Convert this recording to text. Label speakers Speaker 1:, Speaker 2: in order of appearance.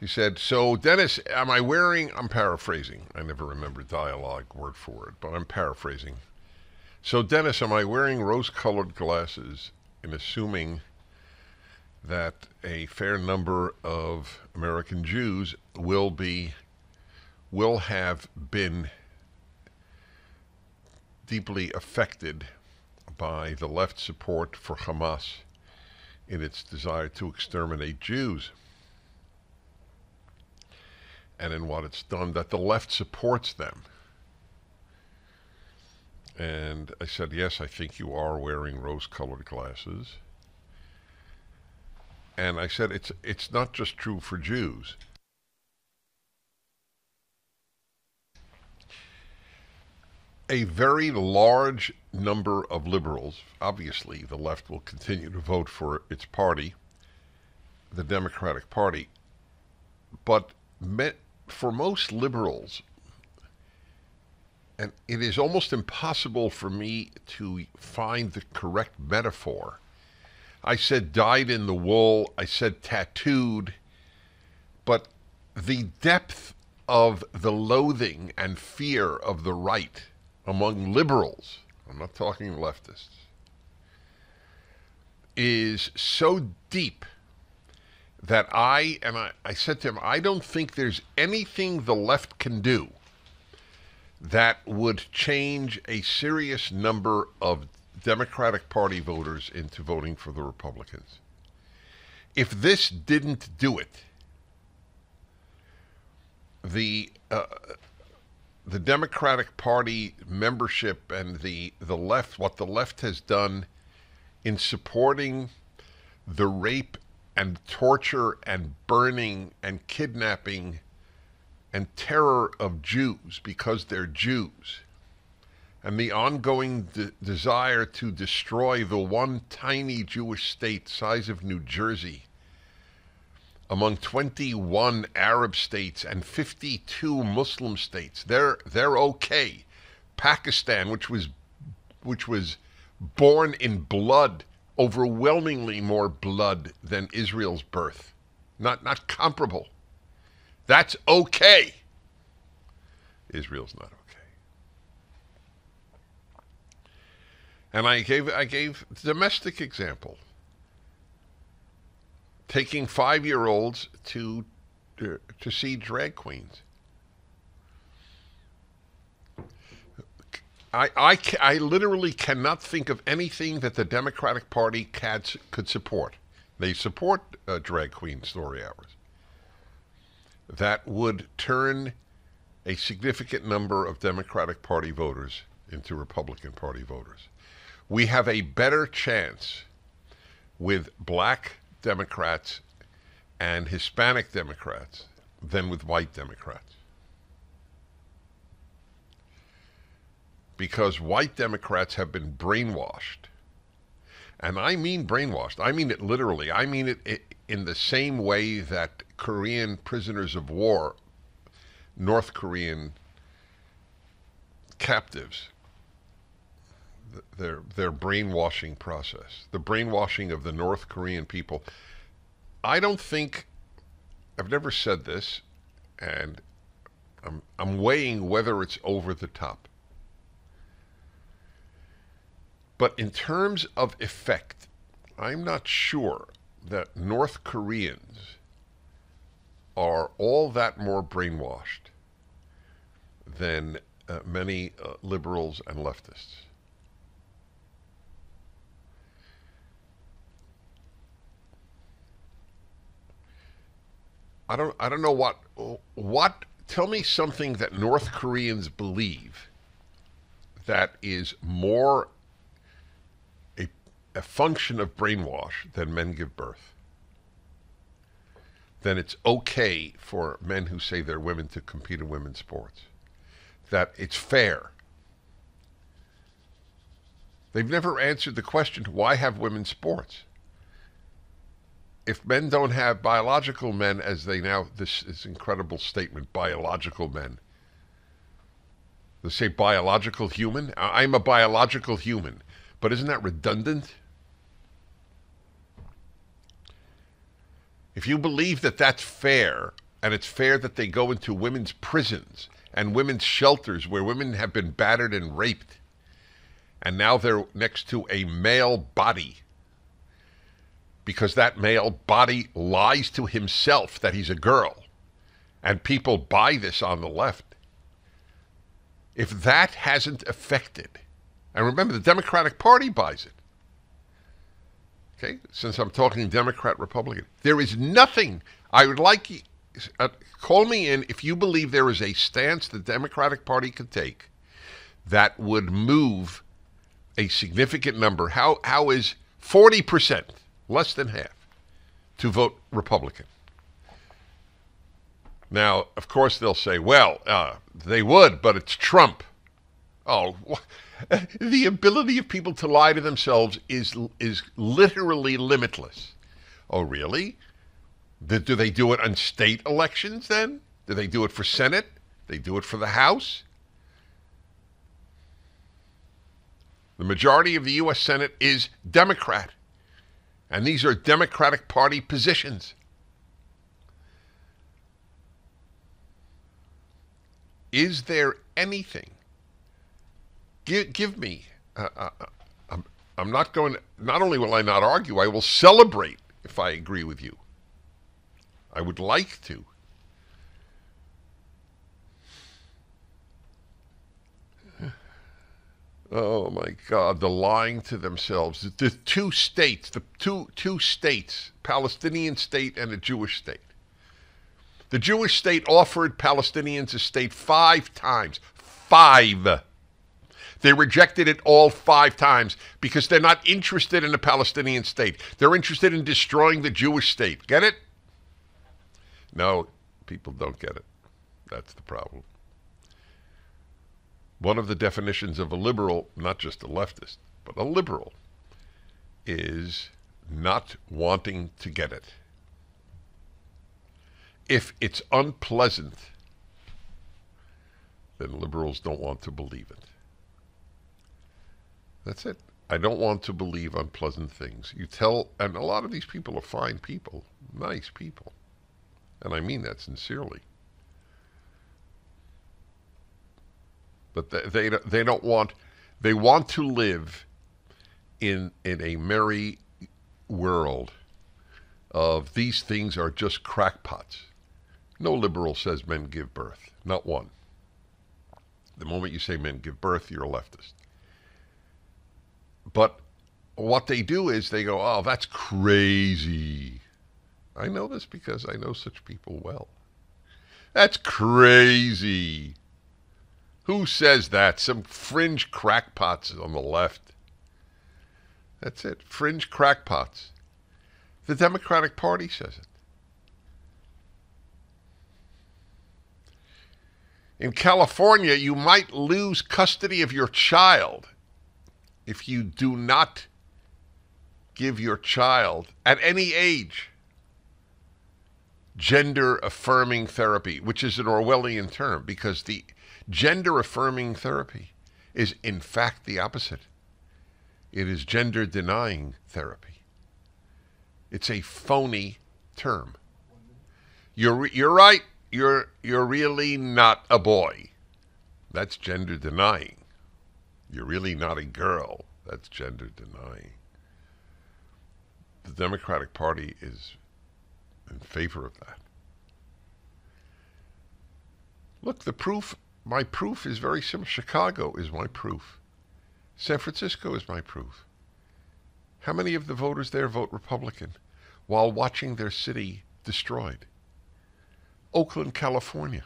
Speaker 1: He said, "So, Dennis, am I wearing," I'm paraphrasing. I never remember dialogue word for word, but I'm paraphrasing. "So, Dennis, am I wearing rose-colored glasses in assuming that a fair number of American Jews will have been deeply affected by the left's support for Hamas in its desire to exterminate Jews, and in what it's done, that the left supports them?" And I said, "Yes, I think you are wearing rose-colored glasses." And I said, it's not just true for Jews. A very large number of liberals, obviously the left will continue to vote for its party, the Democratic Party, but for most liberals, and it is almost impossible for me to find the correct metaphor. I said dyed in the wool, I said tattooed, but the depth of the loathing and fear of the right among liberals, I'm not talking leftists, is so deep that I said to him, I don't think there's anything the left can do that would change a serious number of Democratic Party voters into voting for the Republicans. If this didn't do it, the Democratic Party membership and the left, what the left has done in supporting the rape and torture and burning and kidnapping and terror of Jews because they're Jews, and the ongoing desire to destroy the one tiny Jewish state size of New Jersey among 21 Arab states and 52 Muslim states. They're okay. Pakistan, which was born in blood, overwhelmingly more blood than Israel's birth. Not comparable. That's okay. Israel's not okay. And I gave the domestic example. Taking 5-year-olds to see drag queens. I literally cannot think of anything that the Democratic Party could support. They support drag queen story hours. That would turn a significant number of Democratic Party voters into Republican Party voters. We have a better chance with black Democrats and Hispanic Democrats than with white Democrats. Because white Democrats have been brainwashed. And I mean brainwashed. I mean it literally. I mean it in the same way that Korean prisoners of war, North Korean captives, their brainwashing process, the brainwashing of the North Korean people. I don't think, I've never said this, and I'm weighing whether it's over the top. But in terms of effect, I'm not sure that North Koreans are all that more brainwashed than many liberals and leftists. I don't know what tell me something that North Koreans believe that is more a function of brainwash than men give birth. Then it's okay for men who say they're women to compete in women's sports. That it's fair. They've never answered the question, why have women's sports? If men don't have biological men, as they now, this incredible statement, biological men. They say biological human. I'm a biological human. But isn't that redundant? If you believe that that's fair, and it's fair that they go into women's prisons and women's shelters where women have been battered and raped, and now they're next to a male body because that male body lies to himself that he's a girl, and people buy this on the left. If that hasn't affected, and remember, the Democratic Party buys it. Okay, since I'm talking Democrat, Republican, there is nothing. I would like you, call me in if you believe there is a stance the Democratic Party could take that would move a significant number. How is 40%, less than half, to vote Republican? Now, of course, they'll say, well, they would, but it's Trump. Oh, the ability of people to lie to themselves is literally limitless. Oh, really? Do they do it on state elections then? Do they do it for Senate? They do it for the House? The majority of the U.S. Senate is Democrat. And these are Democratic Party positions. Is there anything? Give me. I'm not going to, not only will I not argue, I will celebrate if I agree with you. I would like to. Oh my God, the lying to themselves. The two states, two states, Palestinian state and a Jewish state. The Jewish state offered Palestinians a state 5 times. 5. They rejected it all 5 times because they're not interested in a Palestinian state. They're interested in destroying the Jewish state. Get it? No, people don't get it. That's the problem. One of the definitions of a liberal, not just a leftist, but a liberal, is not wanting to get it. If it's unpleasant, then liberals don't want to believe it. That's it. I don't want to believe unpleasant things. You tell, and a lot of these people are fine people, nice people. And I mean that sincerely. But they don't want, they want to live in a merry world of these things are just crackpots. No liberal says men give birth. Not one. The moment you say men give birth, you're a leftist. But what they do is they go, oh, that's crazy. I know this because I know such people well. That's crazy. Who says that? Some fringe crackpots on the left. That's it. Fringe crackpots. The Democratic Party says it. In California, you might lose custody of your child if you do not give your child, at any age, gender-affirming therapy, which is an Orwellian term, because the gender-affirming therapy is, in fact, the opposite. It is gender-denying therapy. It's a phony term. You're right. You're really not a boy. That's gender-denying. You're really not a girl. That's gender-denying. The Democratic Party is in favor of that. Look, my proof is very simple. Chicago is my proof. San Francisco is my proof. How many of the voters there vote Republican while watching their city destroyed? Oakland, California.